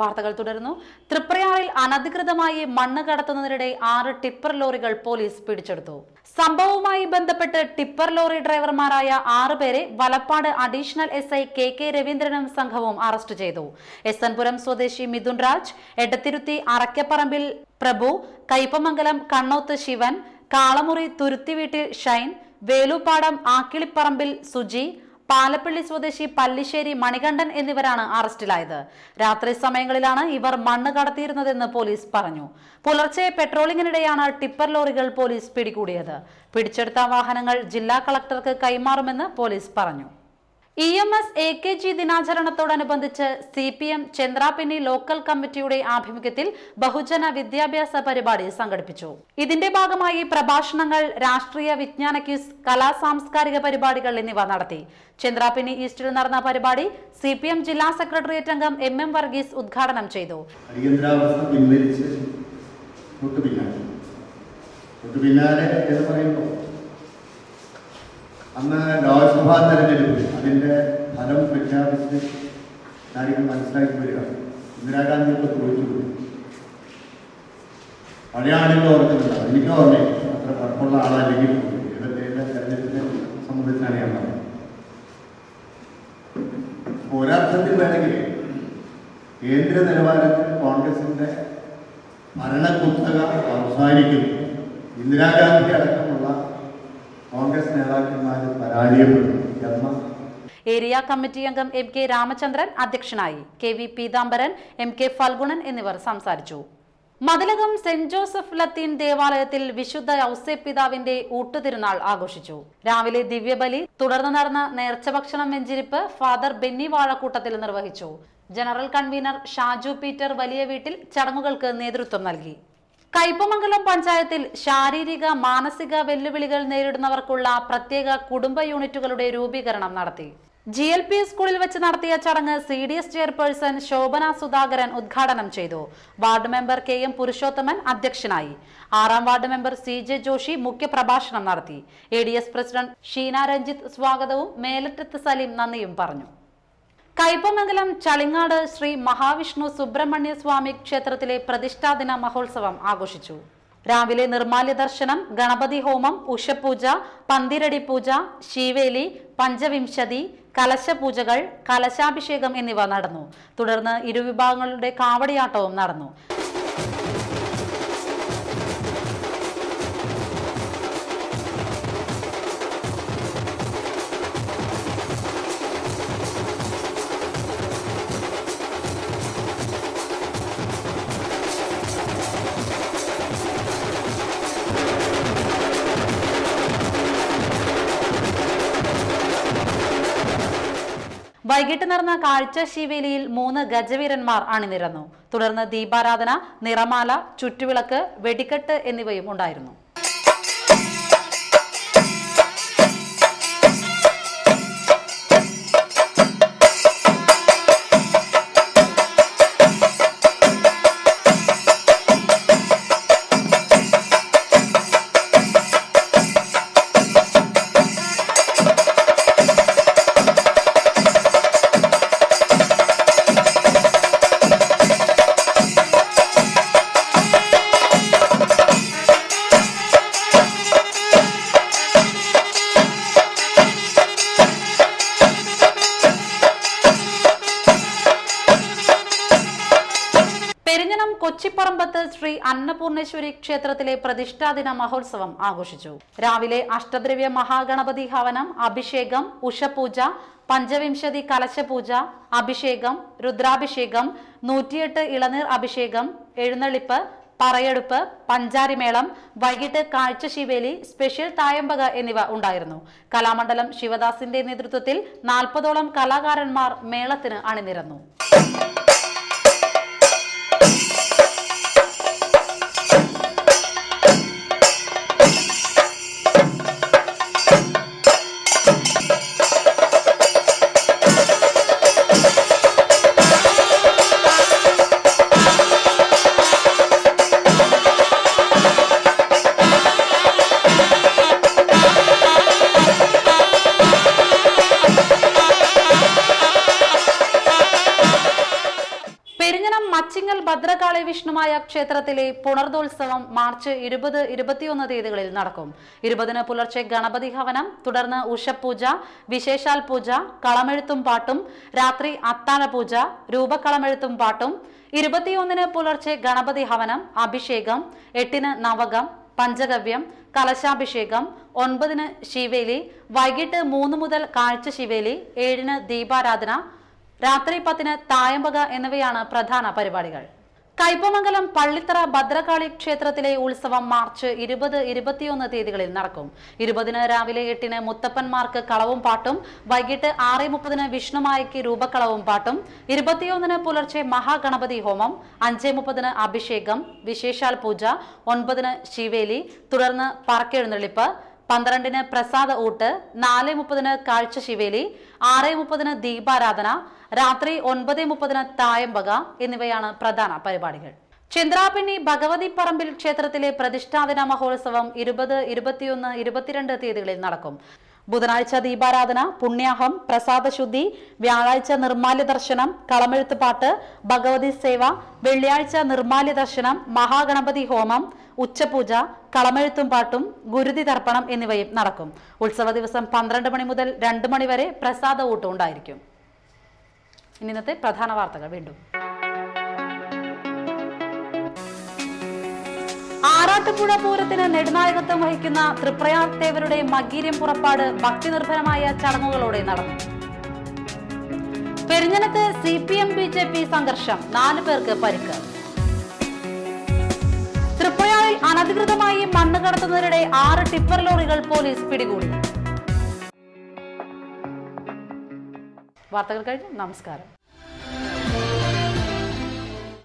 വാർത്തകൾ തുടരുന്നു. തൃപ്രയാറിൽ അനധികൃതമായി മണ്ണ് കടത്തുന്നതിനിടെ 6 ടിപ്പർ ലോറികൾ പോലീസ് പിടിച്ചെടുത്തു. സംഭവവുമായി ബന്ധപ്പെട്ട് ടിപ്പർ ലോറി ഡ്രൈവർമാരായ 6 പേരെ വലപ്പാട് അഡീഷണൽ SI KK രവീന്ദ്രനും സംഘവും അറസ്റ്റ് ചെയ്തു. എസ്എൻപുരം സ്വദേശി മിഥുൻ രാജ്, എടത്തിരുത്തി അറക്കപ്പറമ്പിൽ പ്രഭു, കയ്പമംഗലം കണ്ണോത്ത് ശിവൻ, കാളമുറി തുരുത്തിവീട്ടിൽ ഷൈൻ, വേലുപാടം ആക്കിളിപ്പറമ്പിൽ സുജി, പാലപ്പള്ളി സ്വദേശി പല്ലിശ്ശേരി മണികണ്ഠൻ എന്നിവരാണ് അറസ്റ്റിലായത്. രാത്രി സമയങ്ങളിലാണ് ഇവർ മണ്ണ് കടത്തിയിരുന്നതെന്ന് പോലീസ് പറഞ്ഞു. പുലർച്ചെ പെട്രോളിംഗിനിടെയാണ് ടിപ്പർ ലോറികൾ പോലീസ് പിടികൂടിയത്. പിടിച്ചെടുത്ത വാഹനങ്ങൾ ജില്ലാ കളക്ടർക്ക് കൈമാറുമെന്ന് പോലീസ് പറഞ്ഞു. EMS AKG ദിനാചരണത്തോടനുബന്ധിച്ച് CPM Chandrapinni local കമ്മിറ്റിയുടെ ആഭിമുഖ്യത്തിൽ ബഹുജന വിദ്യാഭ്യാസ പരിപാടി സംഘടിപ്പിച്ചു. ഇതിന്റെ ഭാഗമായി പ്രഭാഷണങ്ങൾ, രാഷ്ട്രീയ വിജ്ഞാന ക്വിസ്, കലാ സാംസ്കാരിക പരിപാടികൾ എന്നിവ നടത്തി. ചന്ദ്രാപിന്നി ഈസ്റ്റിൽ നടന്ന പരിപാടി CPM ജില്ലാ സെക്രട്ടേറിയറ്റ് അംഗം MM വർഗീസ് ഉദ്ഘാടനം ചെയ്തു. അന്ന് ലോക്സഭാ തെരഞ്ഞെടുപ്പിൽ അതിൻ്റെ ഫലം പ്രഖ്യാപിച്ച് കാര്യങ്ങൾ മനസ്സിലാക്കി വരിക. ഇന്ദിരാഗാന്ധിയൊക്കെ തോറ്റുപോയി. പഴയ ആളുകൾ ഓർക്കുന്നില്ല, എനിക്ക് ഓർമ്മയില്ല, അത്ര കുഴപ്പമുള്ള ആളല്ലെങ്കിൽ 77 തെരഞ്ഞെടുപ്പിനെ സംബന്ധിച്ചാണ് ഞാൻ പറഞ്ഞത്. ഒരർത്ഥത്തിൽ വേണമെങ്കിൽ കേന്ദ്ര നിലവാരത്തിൽ കോൺഗ്രസിൻ്റെ ഭരണകുത്തക അവസാനിക്കുന്നു. ഇന്ദിരാഗാന്ധി അടക്കമുള്ള കോൺഗ്രസ് നേതാക്കന്മാർ പരാജയപ്പെടുന്നു എന്ന ഏരിയ കമ്മിറ്റി അംഗം MK രാമചന്ദ്രൻ അധ്യക്ഷനായി. KV പീതാംബരൻ, MK ഫൽഗുണൻ എന്നിവർ സംസാരിച്ചു. മതിലകം സെന്റ് ജോസഫ് ലത്തീൻ ദേവാലയത്തിൽ വിശുദ്ധ ഔസേപ്പ് പിതാവിന്റെ ഊട്ടുതിരുനാൾ ആഘോഷിച്ചു. രാവിലെ ദിവ്യബലി, തുടർന്ന് നടന്ന നേർച്ചഭക്ഷണം വെഞ്ചിരിപ്പ് ഫാദർ ബെന്നി വാഴക്കൂട്ടത്തിൽ നിർവഹിച്ചു. ജനറൽ കൺവീനർ ഷാജു പീറ്റർ വലിയ വീട്ടിൽ ചടങ്ങുകൾക്ക് നേതൃത്വം നൽകി. കയ്പമംഗലം പഞ്ചായത്തിൽ ശാരീരിക മാനസിക വെല്ലുവിളികൾ നേരിടുന്നവർക്കുള്ള പ്രത്യേക കുടുംബ യൂണിറ്റുകളുടെ രൂപീകരണം നടത്തി. GLP സ്കൂളിൽ വെച്ച് നടത്തിയ ചടങ്ങ് CDS ചെയർപേഴ്സൺ ശോഭന സുധാകരൻ ഉദ്ഘാടനം ചെയ്തു. വാർഡ് മെമ്പർ KM പുരുഷോത്തമൻ അധ്യക്ഷനായി. 6ാം വാർഡ് മെമ്പർ CJ ജോഷി മുഖ്യപ്രഭാഷണം നടത്തി. ADS പ്രസിഡന്റ് ഷീന രഞ്ജിത്ത് സ്വാഗതവും മേലറ്റത്ത് സലീം നന്ദിയും പറഞ്ഞു. കയ്പമംഗലം ചളിങ്ങാട് ശ്രീ മഹാവിഷ്ണു സുബ്രഹ്മണ്യ സ്വാമി ക്ഷേത്രത്തിലെ പ്രതിഷ്ഠാദിന മഹോത്സവം ആഘോഷിച്ചു. രാവിലെ നിർമാല്യ ദർശനം, ഗണപതി ഹോമം, ഉഷപൂജ, പന്തിരടി പൂജ, ശീവേലി, പഞ്ചവിംശതി, കലശപൂജകൾ, കലശാഭിഷേകം എന്നിവ നടന്നു. തുടർന്ന് ഇരുവിഭാഗങ്ങളുടെ കാവടിയാട്ടവും നടന്നു. വൈകിട്ട് നടന്ന കാഴ്ച ശിവേലിയിൽ 3 ഗജവീരന്മാർ അണിനിരന്നു. തുടർന്ന് ദീപാരാധന, നിറമാല, ചുറ്റുവിളക്ക്, വെടിക്കെട്ട് എന്നിവയും ഉണ്ടായിരുന്നു. കൊച്ചിപ്പറമ്പത്ത് ശ്രീ അന്നപൂർണേശ്വരി ക്ഷേത്രത്തിലെ പ്രതിഷ്ഠാദിന മഹോത്സവം ആഘോഷിച്ചു. രാവിലെ അഷ്ടദ്രവ്യ മഹാഗണപതി ഹവനം, അഭിഷേകം, ഉഷപൂജ, പഞ്ചവിംശതി കലശപൂജ, അഭിഷേകം, രുദ്രാഭിഷേകം, 108 ഇളനീർ അഭിഷേകം, എഴുന്നള്ളിപ്പ്, പറയെടുപ്പ്, പഞ്ചാരിമേളം, വൈകിട്ട് കാഴ്ച ശിവേലി, സ്പെഷ്യൽ തായമ്പക എന്നിവ ഉണ്ടായിരുന്നു. കലാമണ്ഡലം ശിവദാസിന്റെ നേതൃത്വത്തിൽ 40ഓളം കലാകാരന്മാർ മേളത്തിന് അണിനിരന്നു. ആറ്റിങ്ങൽ ഭദ്രകാളി വിഷ്ണുമായ ക്ഷേത്രത്തിലെ പുണർദോത്സവം മാർച്ച് 20-21 തീയതികളിൽ നടക്കും. 20-ന് പുലർച്ചെ ഗണപതി ഹവനം, തുടർന്ന് ഉഷപൂജ, വിശേഷാൽ പൂജ, കളമെഴുത്തും പാട്ടും, രാത്രി അത്താഴ പൂജ, രൂപക്കളമെഴുത്തും പാട്ടും. 21-ന് പുലർച്ചെ ഗണപതി ഹവനം, അഭിഷേകം, 8-ന് നവകം, പഞ്ചഗവ്യം, കലശാഭിഷേകം, 9-ന് ശിവേലി, വൈകിട്ട് 3 മുതൽ കാഴ്ച ശിവേലി, 7-ന് ദീപാരാധന, രാത്രി 10-ന് തായമ്പക എന്നിവയാണ് പ്രധാന പരിപാടികൾ. കയ്പമംഗലം പള്ളിത്തറ ഭദ്രകാളി ക്ഷേത്രത്തിലെ ഉത്സവം മാർച്ച് 20-21 തീയതികളിൽ നടക്കും. 20-ന് രാവിലെ 8-ന് മുത്തപ്പന്മാർക്ക് കളവും പാട്ടും, വൈകിട്ട് 6:30-ന് വിഷ്ണുമായയ്ക്ക് രൂപക്കളവും പാട്ടും, 21-ന് പുലർച്ചെ മഹാഗണപതി ഹോമം, 5:30-ന് അഭിഷേകം, വിശേഷാൽ പൂജ, 9-ന് ശിവേലി, തുടർന്ന് പറക്കെഴുന്നള്ളിപ്പ്, 12-ന് പ്രസാദ ഊട്ട്, 4:30-ന് കാഴ്ച ശിവേലി, 6:30-ന് ദീപാരാധന, രാത്രി 9:30-ന് തായമ്പക എന്നിവയാണ് പ്രധാന പരിപാടികൾ. ചന്ദ്രാപിന്നി ഭഗവതി പറമ്പിൽ ക്ഷേത്രത്തിലെ പ്രതിഷ്ഠാദിന മഹോത്സവം 20, 21, 22 തീയതികളിൽ നടക്കും. ബുധനാഴ്ച ദീപാരാധന, പുണ്യാഹം, പ്രസാദശുദ്ധി, വ്യാഴാഴ്ച നിർമ്മാല്യ ദർശനം, കളമെഴുത്ത് പാട്ട്, ഭഗവതി സേവ, വെള്ളിയാഴ്ച നിർമ്മാല്യ ദർശനം, മഹാഗണപതി ഹോമം, ഉച്ചപൂജ, കളമെഴുത്തും പാട്ടും, ഗുരുതി തർപ്പണം എന്നിവയും നടക്കും. ഉത്സവ ദിവസം 12 മണി മുതൽ 2 മണി വരെ പ്രസാദ ഊട്ടും ഉണ്ടായിരിക്കും. ഇന്നത്തെ പ്രധാന വാർത്തകൾ വീണ്ടും. ആറാട്ടുപുഴ പൂരത്തിന് നെടുനായകത്വം വഹിക്കുന്ന തൃപ്രയാർ തേവരുടെ മകീര്യം പുറപ്പാട് ഭക്തിനിർഭരമായ ചടങ്ങുകളോടെ നടന്നു. പെരിഞ്ഞനത്ത് CPM-BJP സംഘർഷം, 4 പേർക്ക് പരിക്ക്. തൃപ്രയാറിൽ അനധികൃതമായി മണ്ണ് കടത്തുന്നതിനിടെ 6 ടിപ്പർ ലോറികൾ പോലീസ് പിടികൂടി. വാർത്തകൾ കഴിഞ്ഞു. നമസ്കാരം.